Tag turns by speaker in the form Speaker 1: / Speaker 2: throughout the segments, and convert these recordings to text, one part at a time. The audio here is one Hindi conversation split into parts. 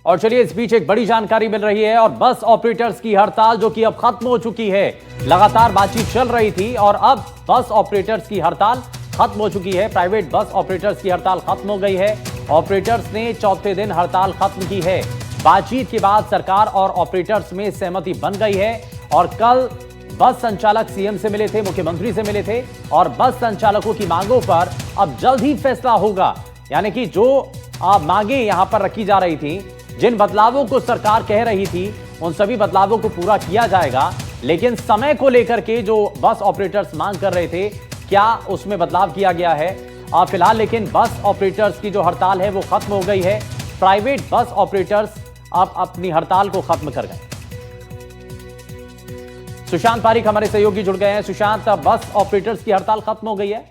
Speaker 1: और चलिए इस बीच एक बड़ी जानकारी मिल रही है और बस ऑपरेटर्स की हड़ताल जो कि अब खत्म हो चुकी है। लगातार बातचीत चल रही थी और अब बस ऑपरेटर्स की हड़ताल खत्म हो चुकी है। प्राइवेट बस ऑपरेटर्स की हड़ताल खत्म हो गई है। ऑपरेटर्स ने चौथे दिन हड़ताल खत्म की है। बातचीत के बाद सरकार और ऑपरेटर्स में सहमति बन गई है और कल बस संचालक सीएम से मिले थे, मुख्यमंत्री से मिले थे और बस संचालकों की मांगों पर अब जल्द ही फैसला होगा। यानी कि जो मांगे यहां पर रखी जा रही थी, जिन बदलावों को सरकार कह रही थी, उन सभी बदलावों को पूरा किया जाएगा। लेकिन समय को लेकर के जो बस ऑपरेटर्स मांग कर रहे थे, क्या उसमें बदलाव किया गया है फिलहाल? लेकिन बस ऑपरेटर्स की जो हड़ताल है वो खत्म हो गई है। प्राइवेट बस ऑपरेटर्स अब अपनी हड़ताल को खत्म कर गए। सुशांत पारिक हमारे सहयोगी जुड़ गए हैं। सुशांत, बस ऑपरेटर्स की हड़ताल खत्म हो गई है।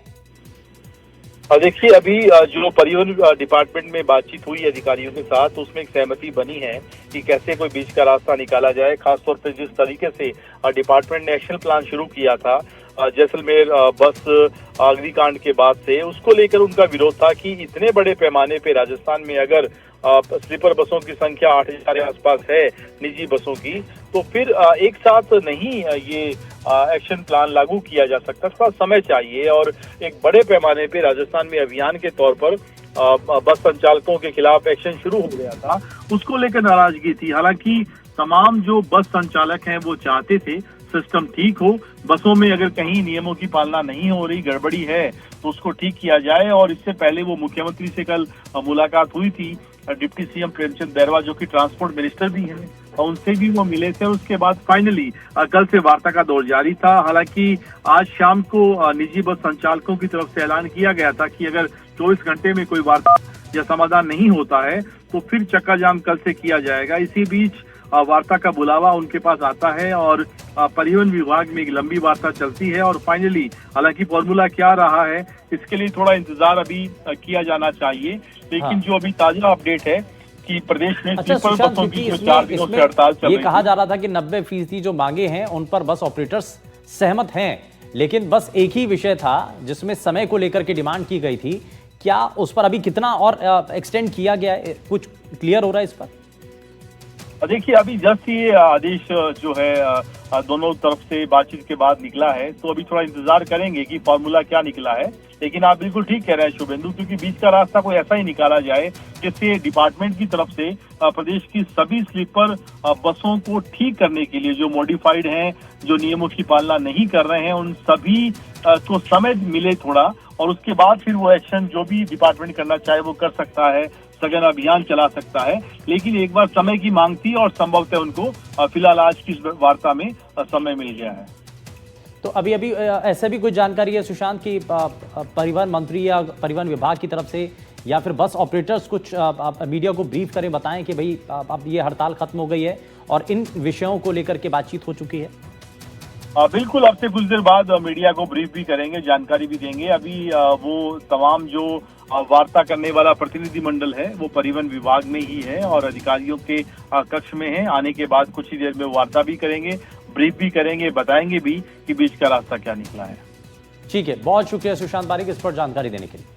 Speaker 2: देखिए, अभी जो परिवहन डिपार्टमेंट में बातचीत हुई अधिकारियों के साथ, तो उसमें एक सहमति बनी है कि कैसे कोई बीच का रास्ता निकाला जाए। खासतौर पर जिस तरीके से डिपार्टमेंट ने एक्शन प्लान शुरू किया था जैसलमेर बस अग्निकांड के बाद से, उसको लेकर उनका विरोध था कि इतने बड़े पैमाने पे राजस्थान में अगर स्लीपर बसों की संख्या 8000 के आसपास है निजी बसों की, तो फिर एक साथ नहीं ये एक्शन प्लान लागू किया जा सकता। थोड़ा समय चाहिए और एक बड़े पैमाने पे राजस्थान में अभियान के तौर पर बस संचालकों के खिलाफ एक्शन शुरू हो गया था, उसको लेकर नाराजगी थी। हालांकि तमाम जो बस संचालक हैं वो चाहते थे सिस्टम ठीक हो, बसों में अगर कहीं नियमों की पालना नहीं हो रही, गड़बड़ी है, तो उसको ठीक किया जाए। और इससे पहले वो मुख्यमंत्री से कल मुलाकात हुई थी, डिप्टी सीएम प्रेमचंद बैरवा जो कि ट्रांसपोर्ट मिनिस्टर भी हैं, और उनसे भी वो मिले थे। उसके बाद फाइनली कल से वार्ता का दौर जारी था। हालांकि आज शाम को निजी बस संचालकों की तरफ से ऐलान किया गया था कि अगर 24 घंटे में कोई वार्ता या समाधान नहीं होता है तो फिर चक्का जाम कल से किया जाएगा। इसी बीच वार्ता का बुलावा उनके पास आता है और परिवहन विभाग में एक लंबी वार्ता चलती है और फाइनली हालांकि फॉर्मूला क्या रहा है इसके लिए थोड़ा इंतजार अभी किया जाना चाहिए। लेकिन जो अभी ताजा अपडेट है कि प्रदेश में स्लीपर बसों की जो 4 दिनों से हड़ताल चल रही है,
Speaker 1: ये कहा जा रहा था कि 90% जो मांगे हैं उन पर बस ऑपरेटर्स सहमत हैं, लेकिन बस एक ही विषय था जिसमें समय को लेकर के डिमांड की गई थी। क्या उस पर अभी कितना और एक्सटेंड किया गया है, कुछ क्लियर हो रहा है इस पर?
Speaker 2: देखिए, अभी जस्ट ये आदेश जो है दोनों तरफ से बातचीत के बाद निकला है, तो अभी थोड़ा इंतजार करेंगे कि फॉर्मूला क्या निकला है। लेकिन आप बिल्कुल ठीक कह रहे हैं शुभेंदु, क्योंकि बीच का रास्ता कोई ऐसा ही निकाला जाए जिससे डिपार्टमेंट की तरफ से प्रदेश की सभी स्लीपर बसों को ठीक करने के लिए, जो मॉडिफाइड हैं, जो नियमों की पालना नहीं कर रहे हैं, उन सभी को समय मिले थोड़ा, और उसके बाद फिर वो एक्शन जो भी डिपार्टमेंट करना चाहे वो कर सकता है, सघन अभियान चला सकता है। लेकिन एक बार समय की मांग थी और संभवतः उनको फिलहाल आज की वार्ता में समय मिल गया है।
Speaker 1: तो अभी ऐसे भी कुछ जानकारी है सुशांत की परिवहन मंत्री या परिवहन विभाग की तरफ से या फिर बस ऑपरेटर्स कुछ मीडिया को ब्रीफ करें, बताएं कि भाई अब ये हड़ताल खत्म हो गई है और इन विषयों को लेकर के बातचीत हो चुकी है?
Speaker 2: बिल्कुल, अब से कुछ देर बाद मीडिया को ब्रीफ भी करेंगे, जानकारी भी देंगे। अभी वो तमाम जो वार्ता करने वाला प्रतिनिधि मंडल है वो परिवहन विभाग में ही है और अधिकारियों के कक्ष में है। आने के बाद कुछ ही देर में वार्ता भी करेंगे, ब्रीफ भी करेंगे, बताएंगे भी कि बीच का रास्ता क्या निकला है।
Speaker 1: ठीक है, बहुत शुक्रिया सुशांत पारिक इस पर जानकारी देने के लिए।